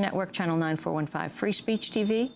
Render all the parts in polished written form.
Network, Channel 9415, Free Speech TV,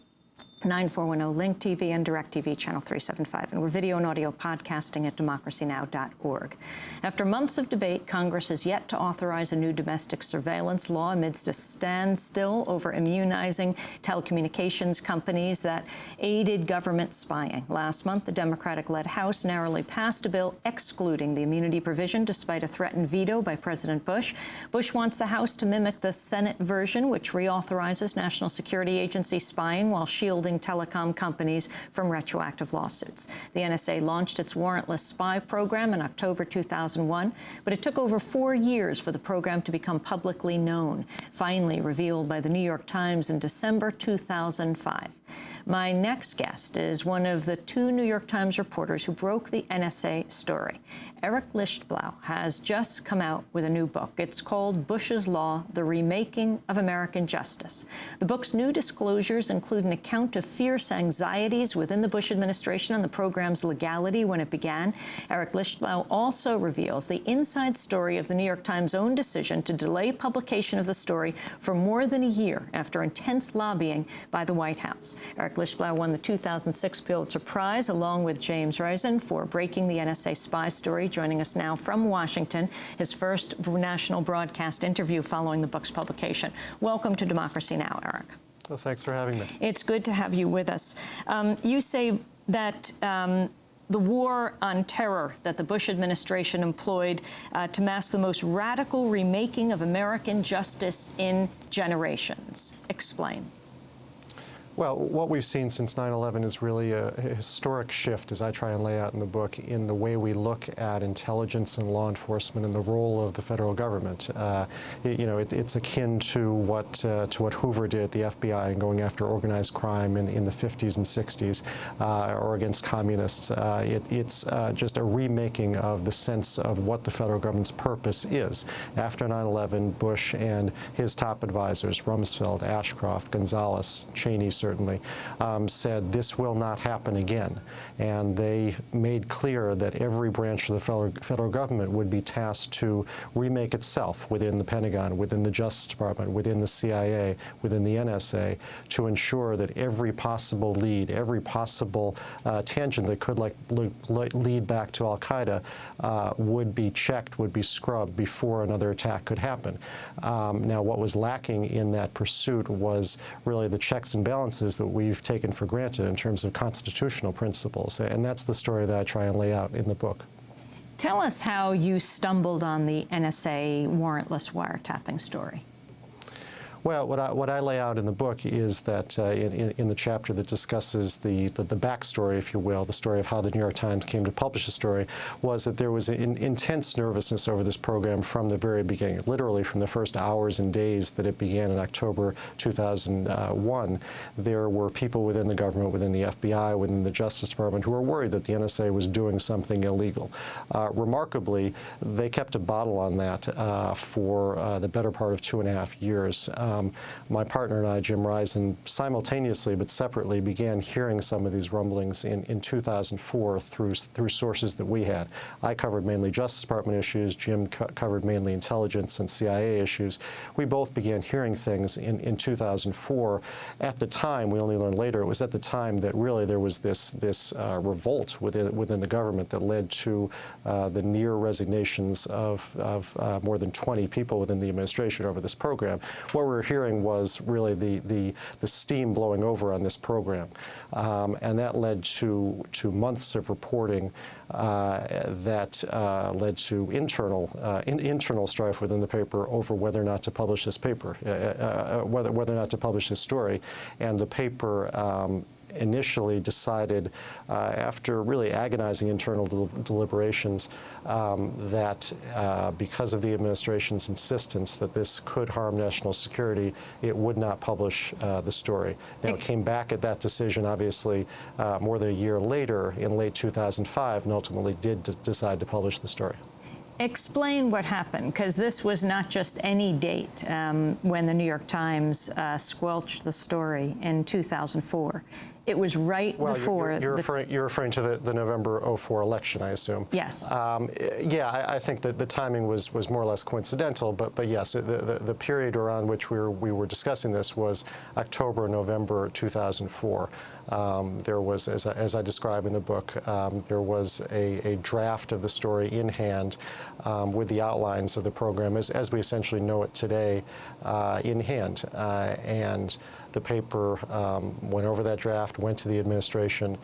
9410 Link TV, and DirecTV Channel 375. And we're video and audio podcasting at democracynow.org. After months of debate, Congress has yet to authorize a new domestic surveillance law amidst a standstill over immunizing telecommunications companies that aided government spying. Last month, the Democratic-led House narrowly passed a bill excluding the immunity provision despite a threatened veto by President Bush. Bush wants the House to mimic the Senate version, which reauthorizes National Security Agency spying while shielding telecom companies from retroactive lawsuits. The NSA launched its warrantless spy program in October 2001, but it took over 4 years for the program to become publicly known, finally revealed by the New York Times in December 2005. My next guest is one of the 2 New York Times reporters who broke the NSA story. Eric Lichtblau has just come out with a new book. It's called Bush's Law, The Remaking of American Justice. The book's new disclosures include an account of fierce anxieties within the Bush administration on the program's legality when it began. Eric Lichtblau also reveals the inside story of the New York Times' own decision to delay publication of the story for more than a year after intense lobbying by the White House. Eric Lichtblau won the 2006 Pulitzer Prize along with James Risen for breaking the NSA spy story, joining us now from Washington, his first national broadcast interview following the book's publication. Welcome to Democracy Now!, Eric. Well, thanks for having me. It's good to have you with us. You say that the war on terror that the Bush administration employed to mask the most radical remaking of American justice in generations. Explain. Well, what we've seen since 9/11 is really a historic shift, as I try and lay out in the book, in the way we look at intelligence and law enforcement and the role of the federal government. It's akin to what Hoover did at the FBI in going after organized crime in the 50s and 60s or against communists. It's just a remaking of the sense of what the federal government's purpose is. After 9/11, Bush and his top advisors, Rumsfeld, Ashcroft, Gonzales, Cheney, certainly, said this will not happen again. And they made clear that every branch of the federal government would be tasked to remake itself within the Pentagon, within the Justice Department, within the CIA, within the NSA, to ensure that every possible lead, every possible tangent that could lead back to al-Qaeda would be checked, would be scrubbed before another attack could happen. Now, what was lacking in that pursuit was really the checks and balances that we've taken for granted in terms of constitutional principles, and that's the story that I try and lay out in the book. Tell us how you stumbled on the NSA warrantless wiretapping story. Well, what I lay out in the book is that in the chapter that discusses the backstory, if you will, the story of how the New York Times came to publish the story, was that there was intense nervousness over this program from the very beginning, literally from the first hours and days that it began in October 2001. There were people within the government, within the FBI, within the Justice Department, who were worried that the NSA was doing something illegal. Remarkably, they kept a bottle on that for the better part of 2.5 years. My partner and I, Jim Risen, simultaneously but separately began hearing some of these rumblings in 2004 through sources that we had. I covered mainly Justice Department issues. Jim covered mainly intelligence and CIA issues. We both began hearing things in 2004. At the time, we only learned later, it was at the time that really there was this revolt within the government that led to the near resignations of more than 20 people within the administration over this program. What we were hearing was really the steam blowing over on this program, and that led to months of reporting that led to internal strife within the paper over whether or not to publish this paper, whether or not to publish this story, and the paper initially decided, after really agonizing internal deliberations, that because of the administration's insistence that this could harm national security, it would not publish the story. Now, it came back at that decision, obviously, more than a year later, in late 2005, and ultimately did decide to publish the story. Explain what happened, because this was not just any date when the New York Times squelched the story in 2004. It was right before. You're referring to the November 2004 election, I assume. Yes. Yeah, I think that the timing was more or less coincidental, but yes, the period around which we were discussing this was October, November 2004. There was, as I describe in the book, there was a draft of the story in hand with the outlines of the program as we essentially know it today in hand. And the paper went over that draft, went to the administration,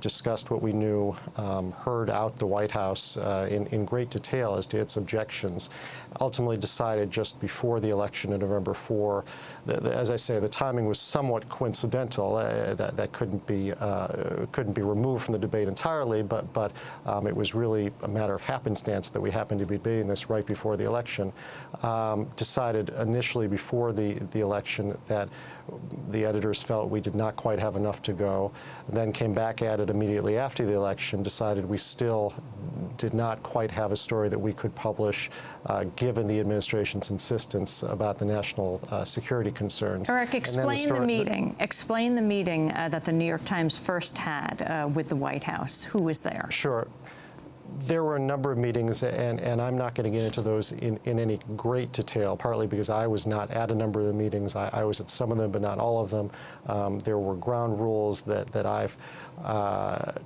discussed what we knew, heard out the White House in great detail as to its objections, ultimately decided just before the election in November 4. As I say, the timing was somewhat coincidental. That couldn't be removed from the debate entirely, but it was really a matter of happenstance that we happened to be debating this right before the election. Decided initially before the election that the editors felt we did not quite have enough to go, then came back at it immediately after the election, decided we still did not quite have a story that we could publish, given the administration's insistence about the national security concerns. Eric, explain the meeting. Explain the meeting that the New York Times first had with the White House. Who was there? Sure. There were a number of meetings, and I'm not going to get into those in any great detail, partly because I was not at a number of the meetings. I was at some of them, but not all of them. There were ground rules that I've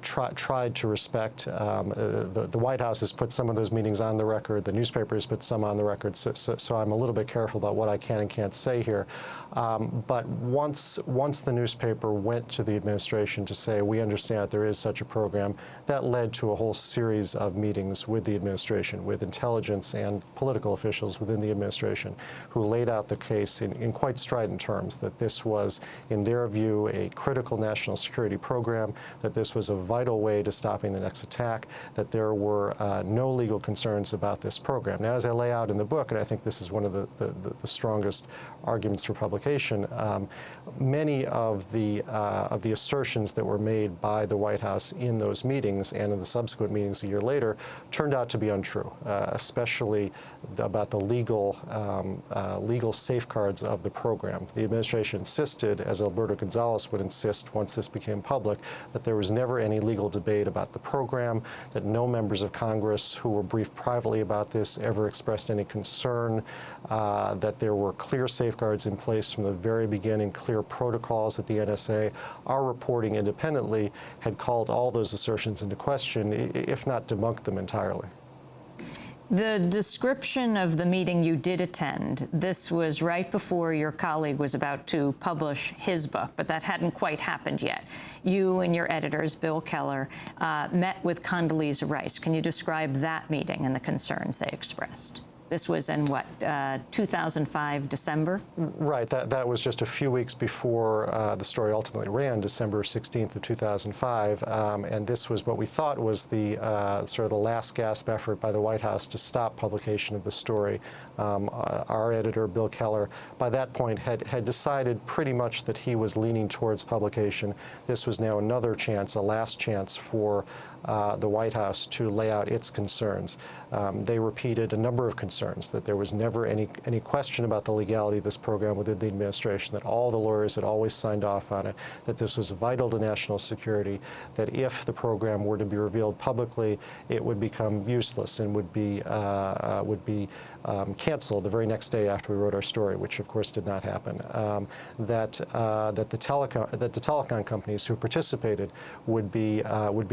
tried to respect. The White House has put some of those meetings on the record. The newspaper has put some on the record, so I'm a little bit careful about what I can and can't say here. But once the newspaper went to the administration to say, we understand that there is such a program, that led to a whole series of meetings with the administration, with intelligence and political officials within the administration, who laid out the case in quite strident terms, that this was, in their view, a critical national security program, that this was a vital way to stopping the next attack, that there were no legal concerns about this program. Now, as I lay out in the book, and I think this is one of the strongest arguments for publication, many of the assertions that were made by the White House in those meetings and in the subsequent meetings a year later turned out to be untrue, especially about the legal safeguards of the program. The administration insisted, as Alberto Gonzales would insist once this became public, that there was never any legal debate about the program, that no members of Congress who were briefed privately about this ever expressed any concern, that there were clear safeguards in place from the very beginning, clear protocols at the NSA. Our reporting independently had called all those assertions into question, if not debunked them entirely. The description of the meeting you did attend, this was right before your colleague was about to publish his book, but that hadn't quite happened yet. You and your editors, Bill Keller, met with Condoleezza Rice. Can you describe that meeting and the concerns they expressed? This was in, what, 2005, December? Right. That was just a few weeks before the story ultimately ran, December 16th of 2005. And this was what we thought was the sort of the last gasp effort by the White House to stop publication of the story. Our editor, Bill Keller, by that point had decided pretty much that he was leaning towards publication. This was now another chance, a last chance for the White House to lay out its concerns. They repeated a number of concerns, that there was never any question about the legality of this program within the administration, that all the lawyers had always signed off on it, that this was vital to national security, that if the program were to be revealed publicly, it would become useless and would be canceled the very next day after we wrote our story, which of course did not happen. That the telecom companies who participated would be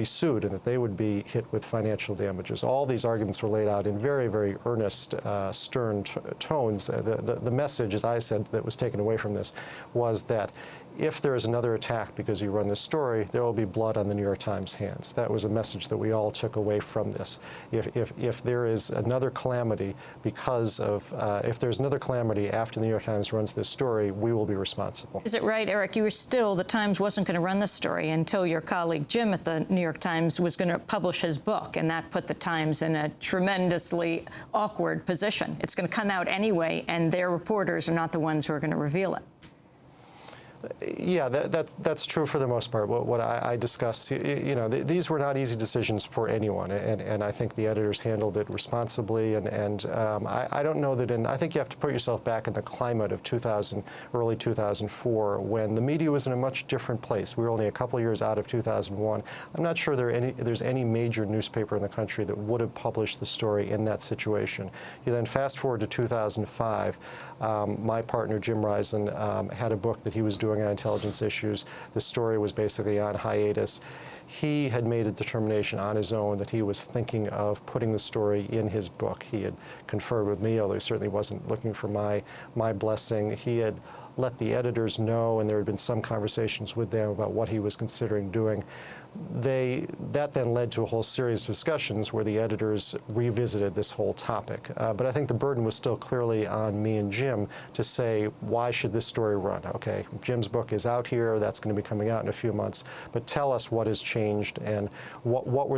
sued, and that they would be hit with financial damages. All these arguments were laid out in very, very earnest, stern tones. The message, as I said, that was taken away from this was that if there is another attack because you run this story, there will be blood on the New York Times' hands. That was a message that we all took away from this. If there is another calamity because of, if there's another calamity after the New York Times runs this story, we will be responsible. Is it right, Eric, you were still, the Times wasn't going to run this story until your colleague Jim at the New York Times was going to publish his book, and that put the Times in a tremendously awkward position. It's going to come out anyway, and their reporters are not the ones who are going to reveal it. Yeah, that's true for the most part. What I discussed, these were not easy decisions for anyone, and I think the editors handled it responsibly. And I don't know that I think you have to put yourself back in the climate of early 2004, when the media was in a much different place. We were only a couple of years out of 2001. I'm not sure there's any major newspaper in the country that would have published the story in that situation. You then fast forward to 2005. My partner, Jim Risen, had a book that he was doing on intelligence issues. The story was basically on hiatus. He had made a determination on his own that he was thinking of putting the story in his book. He had conferred with me, although he certainly wasn't looking for my blessing. He had let the editors know, and there had been some conversations with them about what he was considering doing. That then led to a whole series of discussions where the editors revisited this whole topic. But I think the burden was still clearly on me and Jim to say, why should this story run? Okay, Jim's book is out here. That's going to be coming out in a few months. But tell us what has changed and what were the